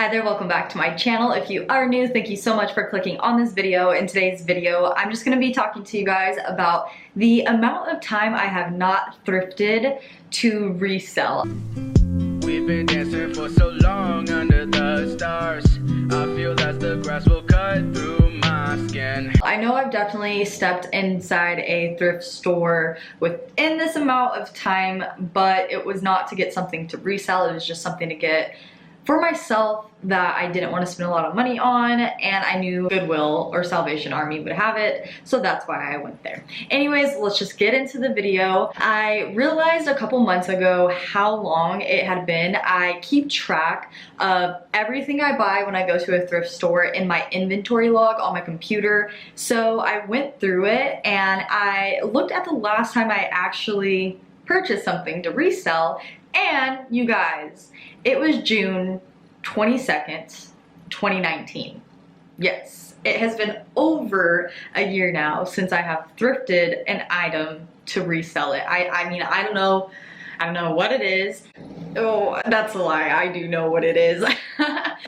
Hi there, welcome back to my channel. If you are new, thank you so much for clicking on this video. In today's video, I'm just gonna be talking to you guys about the amount of time I have not thrifted to resell. We've been dancing for so long under the stars. I feel that the grass will cut through my skin. I know I've definitely stepped inside a thrift store within this amount of time, but it was not to get something to resell. It was just something to get for myself that I didn't want to spend a lot of money on, and I knew Goodwill or Salvation Army would have it, so that's why I went there. Anyways, let's just get into the video. I realized a couple months ago how long it had been. I keep track of everything I buy when I go to a thrift store in my inventory log on my computer. So I went through it and I looked at the last time I actually purchased something to resell, and you guys, it was June 22nd, 2019. Yes, it has been over a year now since I have thrifted an item to resell it. I mean, I don't know what it is. Oh, that's a lie. I do know what it is.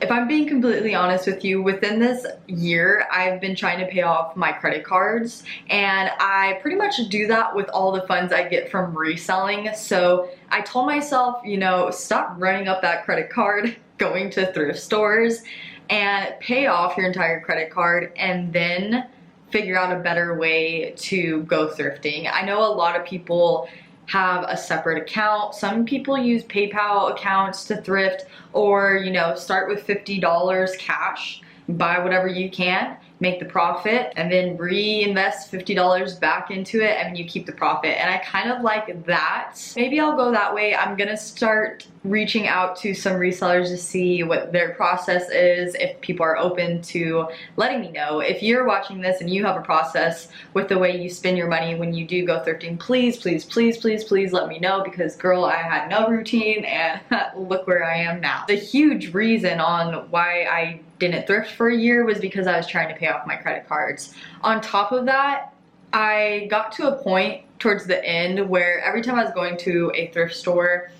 If I'm being completely honest with you, within this year, I've been trying to pay off my credit cards, and I pretty much do that with all the funds I get from reselling. So I told myself, you know, stop running up that credit card, going to thrift stores, and pay off your entire credit card, and then figure out a better way to go thrifting. I know a lot of people have a separate account. Some people use PayPal accounts to thrift, or, you know, start with $50 cash, buy whatever you can, make the profit, and then reinvest $50 back into it, and you keep the profit. And I kind of like that. Maybe I'll go that way. I'm gonna start reaching out to some resellers to see what their process is, if people are open to letting me know. If you're watching this and you have a process with the way you spend your money when you do go thrifting, please, please, please, please, please let me know, because girl, I had no routine and look where I am now. The huge reason on why I didn't thrift for a year was because I was trying to pay off my credit cards. On top of that, I got to a point towards the end where every time I was going to a thrift store,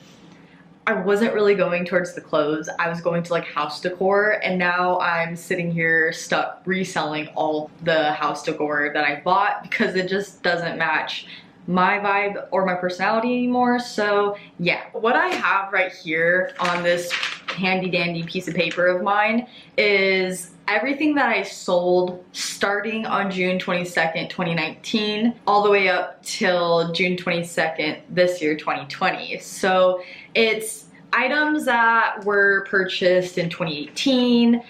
I wasn't really going towards the clothes. I was going to like house decor, and now I'm sitting here stuck reselling all the house decor that I bought because it just doesn't match my vibe or my personality anymore. So yeah, what I have right here on this handy dandy piece of paper of mine is everything that I sold starting on June 22nd, 2019, all the way up till June 22nd this year, 2020. So it's items that were purchased in 2018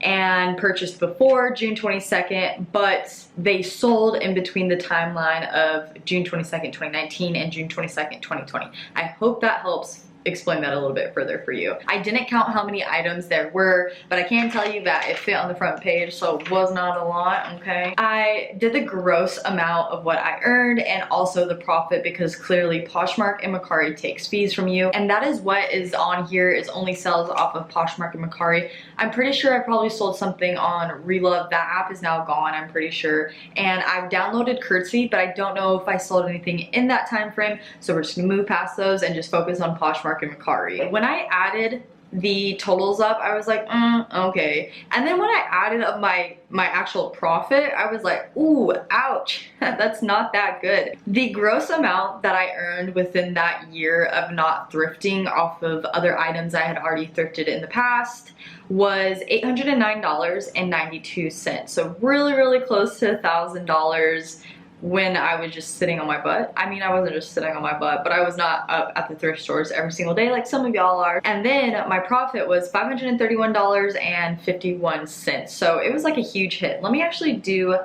and purchased before June 22nd, but they sold in between the timeline of June 22nd, 2019 and June 22nd, 2020. I hope that helps explain that a little bit further for you. I didn't count how many items there were, but I can tell you that it fit on the front page, so it was not a lot, okay? I did the gross amount of what I earned and also the profit, because clearly Poshmark and Mercari takes fees from you, and that is what is on here, is only sales off of Poshmark and Mercari. I'm pretty sure I probably sold something on Relove. That app is now gone, I'm pretty sure, and I've downloaded Curtsy, but I don't know if I sold anything in that time frame, so we're just gonna move past those and just focus on Poshmark and Mercari. When I added the totals up, I was like, okay. And then when I added up my actual profit, I was like, ooh, ouch, that's not that good. The gross amount that I earned within that year of not thrifting off of other items I had already thrifted in the past was $809.92. So really, really close to $1,000 when I was just sitting on my butt. I mean, I wasn't just sitting on my butt, but I was not up at the thrift stores every single day like some of y'all are. And then my profit was $531.51. So it was like a huge hit. Let me actually do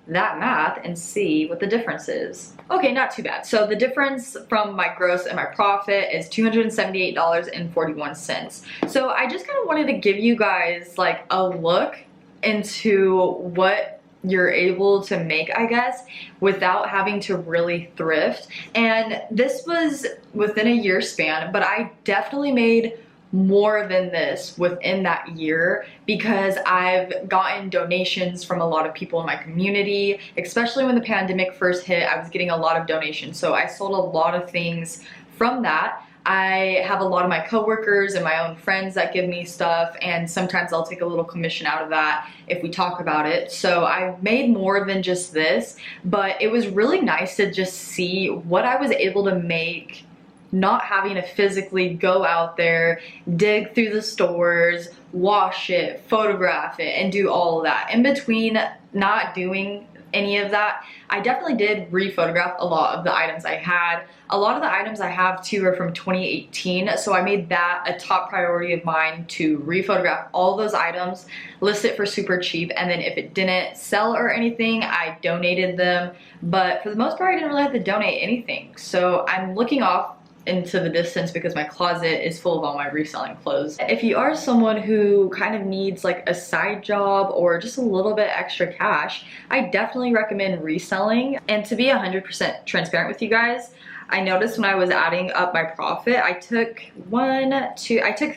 that math and see what the difference is. Okay, not too bad. So the difference from my gross and my profit is $278.41. So I just kind of wanted to give you guys like a look into what you're able to make, I guess, without having to really thrift. And this was within a year span, but I definitely made more than this within that year because I've gotten donations from a lot of people in my community. Especially when the pandemic first hit, I was getting a lot of donations. So I sold a lot of things from that. I have a lot of my coworkers and my own friends that give me stuff, and sometimes I'll take a little commission out of that if we talk about it. So I made more than just this, but it was really nice to just see what I was able to make, not having to physically go out there, dig through the stores, wash it, photograph it, and do all of that. In between not doing any of that, I definitely did re-photograph a lot of the items I had. A lot of the items I have too are from 2018, so I made that a top priority of mine to re-photograph all those items, list it for super cheap, and then if it didn't sell or anything, I donated them. But for the most part, I didn't really have to donate anything. So I'm looking off into the distance because my closet is full of all my reselling clothes. If you are someone who kind of needs like a side job or just a little bit extra cash, I definitely recommend reselling. And to be 100% transparent with you guys, I noticed when I was adding up my profit, I took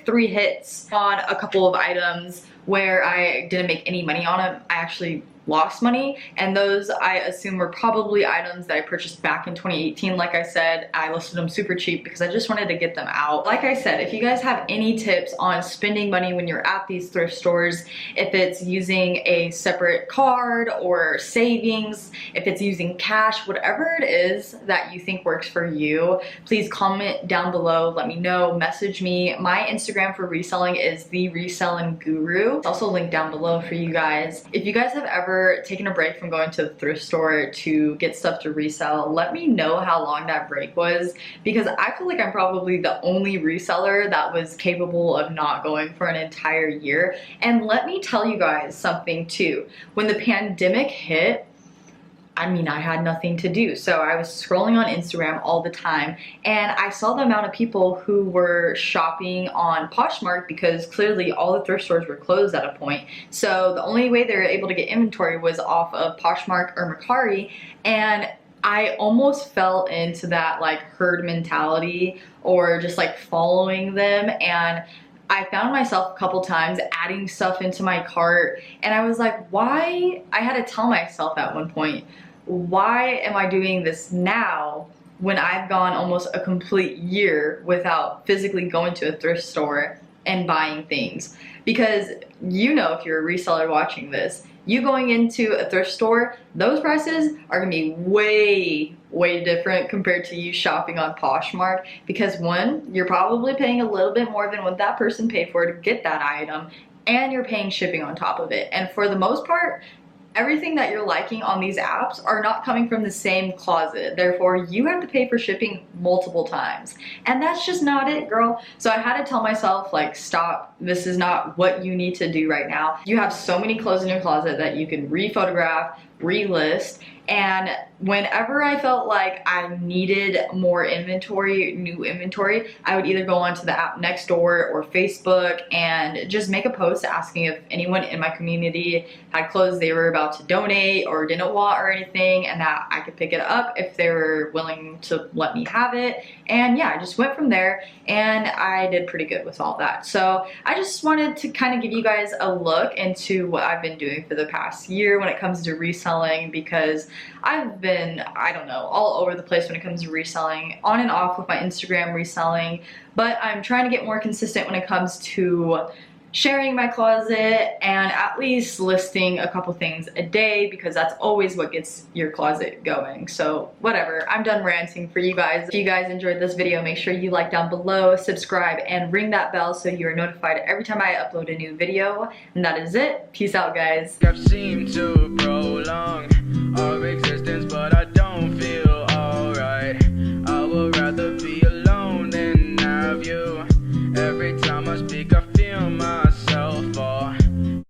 3 hits on a couple of items where I didn't make any money on them. I actually lost money, and those I assume were probably items that I purchased back in 2018. Like I said, I listed them super cheap because I just wanted to get them out. Like I said, if you guys have any tips on spending money when you're at these thrift stores, if it's using a separate card or savings, if it's using cash, whatever it is that you think works for you, please comment down below, let me know, message me. My Instagram for reselling is THERESELLINGURU. It's also linked down below for you guys. If you guys have ever taken a break from going to the thrift store to get stuff to resell, let me know how long that break was, because I feel like I'm probably the only reseller that was capable of not going for an entire year. And let me tell you guys something too. When the pandemic hit, I mean, I had nothing to do. So I was scrolling on Instagram all the time, and I saw the amount of people who were shopping on Poshmark because clearly all the thrift stores were closed at a point. So the only way they were able to get inventory was off of Poshmark or Mercari, and I almost fell into that like herd mentality or just like following them, and I found myself a couple times adding stuff into my cart, and I was like, why? I had to tell myself at one point, why am I doing this now when I've gone almost a complete year without physically going to a thrift store and buying things? Because you know, if you're a reseller watching this, you going into a thrift store, those prices are gonna be way different compared to you shopping on Poshmark, because one, you're probably paying a little bit more than what that person paid for to get that item, and you're paying shipping on top of it. And for the most part, everything that you're liking on these apps are not coming from the same closet. Therefore, you have to pay for shipping multiple times. And that's just not it, girl. So I had to tell myself, like, stop. This is not what you need to do right now. You have so many clothes in your closet that you can re-photograph, relist, and whenever I felt like I needed more inventory, new inventory, I would either go onto the app next door or Facebook and just make a post asking if anyone in my community had clothes they were about to donate or didn't want or anything, and that I could pick it up if they were willing to let me have it. And yeah, I just went from there, and I did pretty good with all that. So I just wanted to kind of give you guys a look into what I've been doing for the past year when it comes to reselling, because I've been, I don't know, all over the place when it comes to reselling, on and off with my Instagram reselling, but I'm trying to get more consistent when it comes to sharing my closet and at least listing a couple things a day, because that's always what gets your closet going. So whatever, I'm done ranting for you guys. If you guys enjoyed this video, make sure you like down below, subscribe, and ring that bell so you are notified every time I upload a new video. And that is it. Peace out, guys. I've seemed to